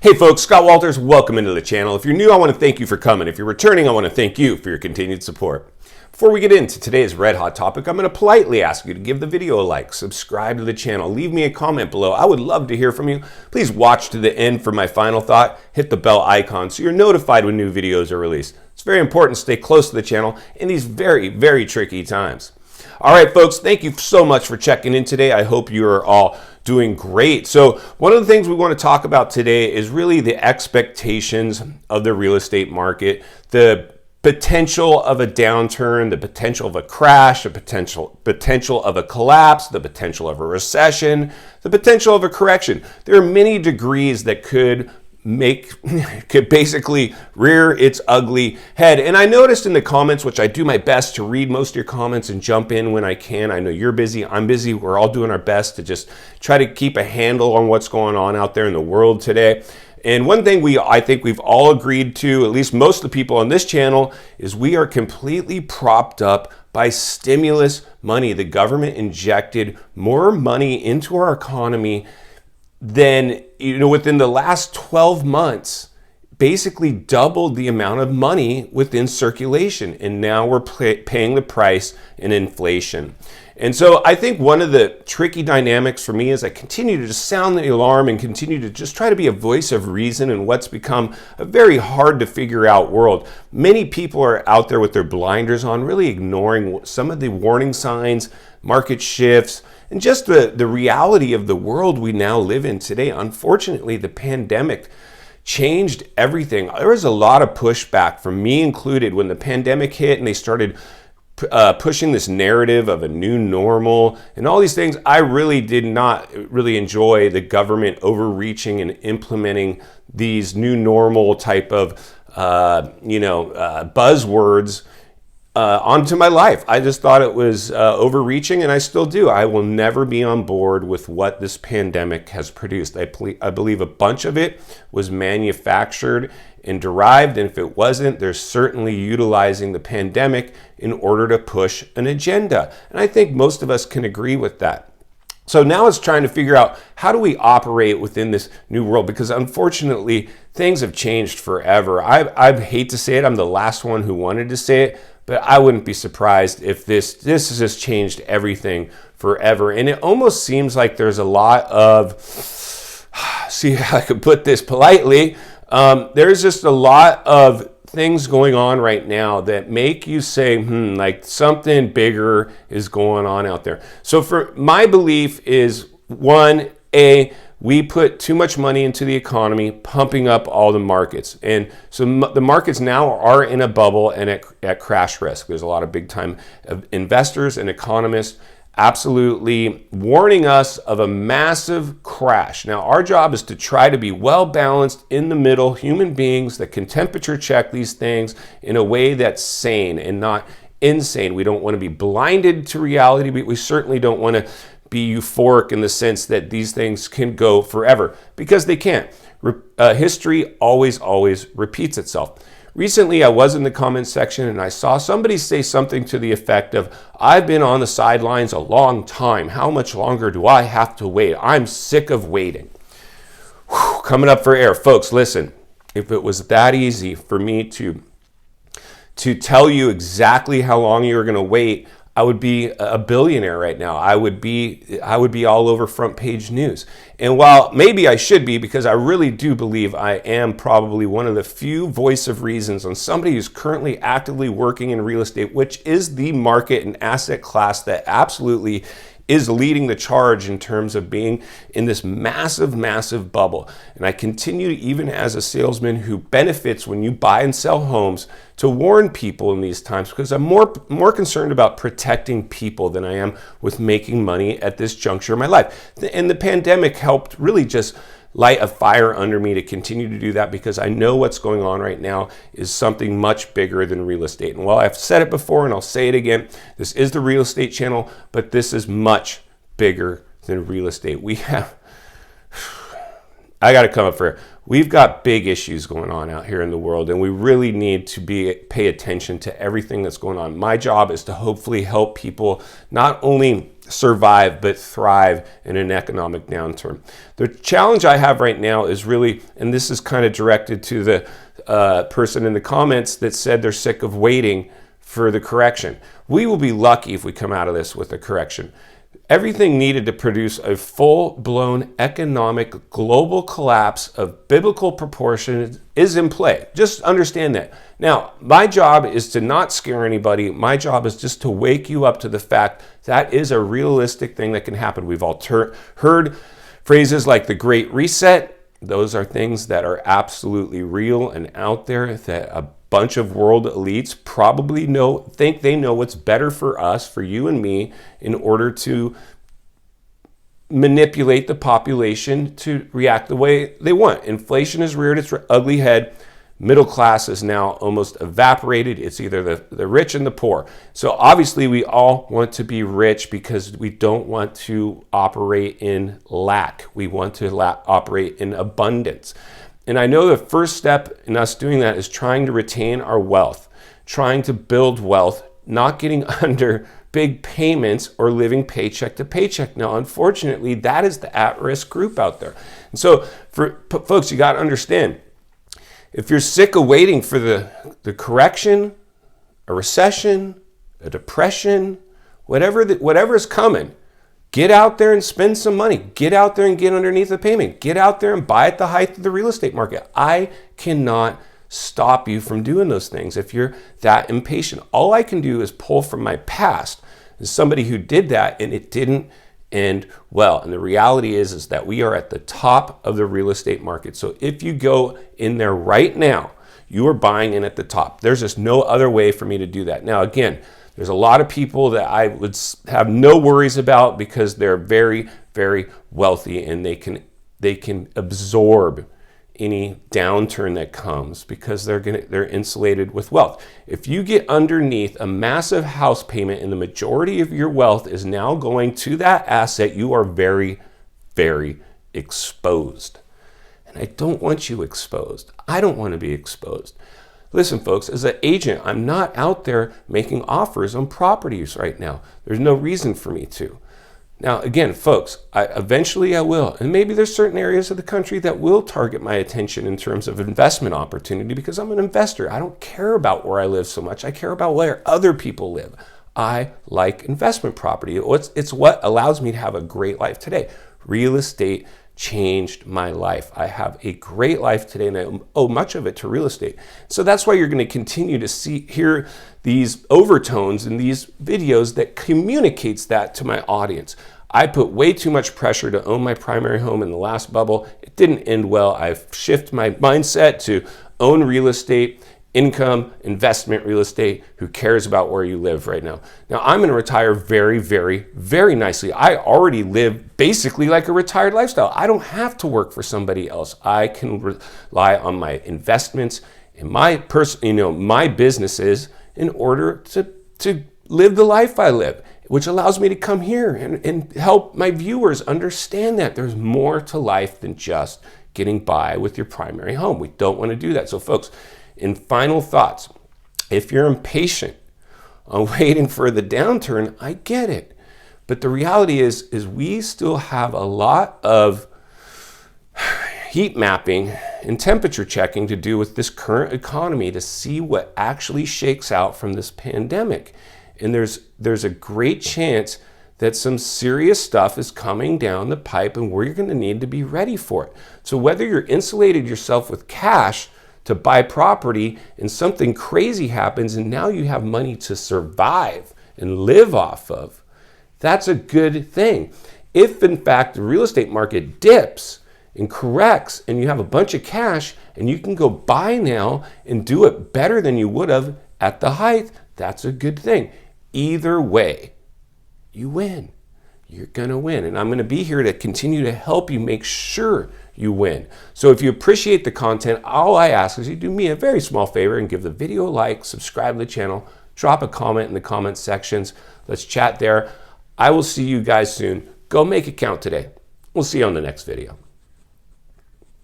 Hey folks, Scott Walters, welcome into the channel. If you're new, I want to thank you for coming. If you're returning, I want to thank you for your continued support. Before we get into today's red hot topic, I'm going to politely ask you to give the video a like, subscribe to the channel, leave me a comment below. I would love to hear from you. Please watch to the end for my final thought. Hit the bell icon so you're notified when new videos are released. It's very important to stay close to the channel in these very, very tricky times. All right, folks, thank you so much for checking in today. I hope you are all doing great. So one of the things we want to talk about today is really the expectations of the real estate market, the potential of a downturn, the potential of a crash, the potential of a collapse, the potential of a recession, the potential of a correction. There are many degrees that could basically rear its ugly head. And I noticed in the comments, which I do my best to read most of your comments and jump in when I can. I know you're busy, I'm busy. We're all doing our best to just try to keep a handle on what's going on out there in the world today. And one thing I think we've all agreed to, at least most of the people on this channel, is we are completely propped up by stimulus money. The government injected more money into our economy than, within the last 12 months, basically doubled the amount of money within circulation. And now we're paying the price in inflation. And so I think one of the tricky dynamics for me is I continue to just sound the alarm and continue to just try to be a voice of reason in what's become a very hard to figure out world. Many people are out there with their blinders on, really ignoring some of the warning signs, market shifts, and just the reality of the world we now live in today. Unfortunately, the pandemic changed everything. There was a lot of pushback, from me included, when the pandemic hit and they started pushing this narrative of a new normal and all these things. I really did not really enjoy the government overreaching and implementing these new normal type of buzzwords onto my life. I just thought it was overreaching, and I still do. I will never be on board with what this pandemic has produced. I believe a bunch of it was manufactured and derived, and if it wasn't, they're certainly utilizing the pandemic in order to push an agenda. And I think most of us can agree with that. So now it's trying to figure out, how do we operate within this new world? Because unfortunately, things have changed forever. I hate to say it, I'm the last one who wanted to say it, but I wouldn't be surprised if this has just changed everything forever. And it almost seems like there's a lot of, see how I could put this politely, there's just a lot of things going on right now that make you say, like something bigger is going on out there. So for my belief is, one, we put too much money into the economy, pumping up all the markets. And so the markets now are in a bubble and at crash risk. There's a lot of big time investors and economists absolutely warning us of a massive crash. Now, our job is to try to be well balanced in the middle, human beings that can temperature check these things in a way that's sane and not insane. We don't want to be blinded to reality, but we certainly don't want to be euphoric in the sense that these things can go forever, because they can't. History always repeats itself. Recently, I was in the comments section and I saw somebody say something to the effect of, I've been on the sidelines a long time. How much longer do I have to wait? I'm sick of waiting. Whew, coming up for air. Folks, listen, if it was that easy for me to tell you exactly how long you were going to wait, I would be a billionaire right now. I would be all over front page news. And while maybe I should be, because I really do believe I am probably one of the few voice of reasons on somebody who's currently actively working in real estate, which is the market and asset class that absolutely is leading the charge in terms of being in this massive bubble. And I continue, even as a salesman who benefits when you buy and sell homes, to warn people in these times, because I'm more concerned about protecting people than I am with making money at this juncture of my life. And the pandemic helped really just light a fire under me to continue to do that, because I know what's going on right now is something much bigger than real estate. And while I've said it before and I'll say it again, this is the real estate channel, but this is much bigger than real estate. I got to come up for it. We've got big issues going on out here in the world, and we really need to pay attention to everything that's going on. My job is to hopefully help people not only survive but thrive in an economic downturn. The challenge I have right now is really, and this is kind of directed to the person in the comments that said they're sick of waiting for the correction. We will be lucky if we come out of this with a correction. Everything needed to produce a full-blown economic global collapse of biblical proportions is in play. Just understand that. Now, my job is to not scare anybody. My job is just to wake you up to the fact that is a realistic thing that can happen. We've all heard phrases like the Great Reset. Those are things that are absolutely real and out there that a bunch of world elites probably think they know what's better for us, for you and me, in order to manipulate the population to react the way they want. Inflation has reared its ugly head. Middle class is now almost evaporated. It's either the rich and the poor. So obviously we all want to be rich because we don't want to operate in lack. We want to operate in abundance. And I know the first step in us doing that is trying to retain our wealth, trying to build wealth, not getting under big payments or living paycheck to paycheck. Now, unfortunately, that is the at-risk group out there. And so for folks, you got to understand, if you're sick of waiting for the correction, a recession, a depression, whatever is coming, get out there and spend some money. Get out there and get underneath the payment. Get out there and buy at the height of the real estate market. I cannot stop you from doing those things if you're that impatient. All I can do is pull from my past as somebody who did that and it didn't end well. And the reality is that we are at the top of the real estate market. So if you go in there right now, you are buying in at the top. There's just no other way for me to do that. Now, again, there's a lot of people that I would have no worries about because they're very, very wealthy and they can absorb any downturn that comes because they're insulated with wealth. If you get underneath a massive house payment and the majority of your wealth is now going to that asset, you are very, very exposed. And I don't want you exposed. I don't want to be exposed. Listen, folks, as an agent, I'm not out there making offers on properties right now. There's no reason for me to. Now, again, folks, eventually I will. And maybe there's certain areas of the country that will target my attention in terms of investment opportunity because I'm an investor. I don't care about where I live so much. I care about where other people live. I like investment property. It's what allows me to have a great life today. Real estate changed my life. I have a great life today and I owe much of it to real estate. So that's why you're going to continue to hear these overtones in these videos that communicates that to my audience. I put way too much pressure to own my primary home in the last bubble. It didn't end well. I've shifted my mindset to own real estate, income, investment real estate. Who cares about where you live right now? Now, I'm going to retire very, very, very nicely. I already live basically like a retired lifestyle. I don't have to work for somebody else. I can rely on my investments and my my businesses in order to live the life I live, which allows me to come here and help my viewers understand that there's more to life than just getting by with your primary home. We don't want to do that. So, folks, in final thoughts, if you're impatient on waiting for the downturn, I get it. But the reality is we still have a lot of heat mapping and temperature checking to do with this current economy to see what actually shakes out from this pandemic. And there's a great chance that some serious stuff is coming down the pipe and we're going to need to be ready for it. So whether you're insulated yourself with cash to buy property and something crazy happens and now you have money to survive and live off of, that's a good thing. If in fact the real estate market dips and corrects and you have a bunch of cash and you can go buy now and do it better than you would have at the height, that's a good thing. Either way, you win. You're going to win. And I'm going to be here to continue to help you make sure you win. So if you appreciate the content, all I ask is you do me a very small favor and give the video a like, subscribe to the channel, drop a comment in the comment sections. Let's chat there. I will see you guys soon. Go make it count today. We'll see you on the next video.